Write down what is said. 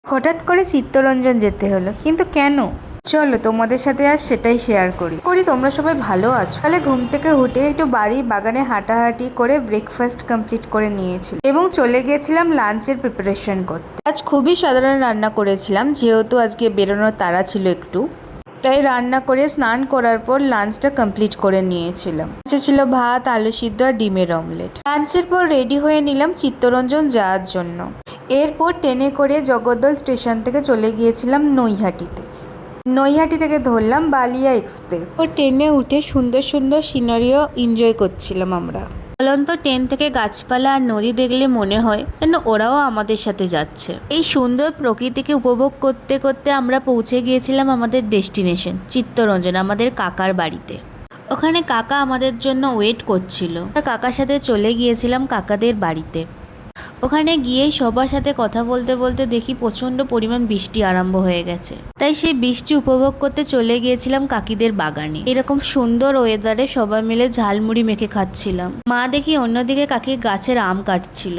হঠাৎ করে চিত্তরঞ্জন যেতে হলো, কিন্তু কেন? চলো তোমাদের সাথে আজ সেটাই শেয়ার করি তোমরা সবাই ভালো আছো? তাহলে ঘুম থেকে উঠে একটু বাড়ির বাগানে হাঁটাহাঁটি করে ব্রেকফাস্ট কমপ্লিট করে নিয়েছিল এবং চলে গিয়েছিলাম লাঞ্চের প্রিপারেশন করতে। আজ খুবই সাধারণ রান্না করেছিলাম, যেহেতু আজকে বেরোনোর তাড়া ছিল একটু, তাই রান্না করে স্নান করার পর লাঞ্চটা কমপ্লিট করে নিয়েছিলাম। ছিল ভাত, আলু সিদ্ধ আর ডিমের অমলেট। লাঞ্চের পর রেডি হয়ে নিলাম চিত্তরঞ্জন যাওয়ার জন্য। এরপর ট্রেনে করে জগদ্দল স্টেশন থেকে চলে গিয়েছিলাম নৈহাটিতে। নৈহাটি থেকে ধরলাম বালিয়া এক্সপ্রেস। ও ট্রেনে উঠে সুন্দর সুন্দর সিনারিও এনজয় করছিলাম আমরা। চলন্ত ট্রেন থেকে গাছপালা আর নদী দেখলে মনে হয় যেন ওরাও আমাদের সাথে যাচ্ছে। এই সুন্দর প্রকৃতিকে উপভোগ করতে করতে আমরা পৌঁছে গিয়েছিলাম আমাদের ডেস্টিনেশন চিত্তরঞ্জন, আমাদের কাকার বাড়িতে। ওখানে কাকা আমাদের জন্য ওয়েট করছিল। কাকার সাথে চলে গিয়েছিলাম কাকাদের বাড়িতে। ওখানে গিয়ে সবার সাথে কথা বলতে বলতে দেখি প্রচণ্ড পরিমাণ বৃষ্টি আরম্ভ হয়ে গেছে, তাই সেই বৃষ্টি উপভোগ করতে চলে গিয়েছিলাম কাকিদের বাগানে। এরকম সুন্দর ওয়েদারে সবাই মিলে ঝালমুড়ি মেখে খাচ্ছিলাম। মা দেখি অন্যদিকে কাকি গাছের আম কাটছিল।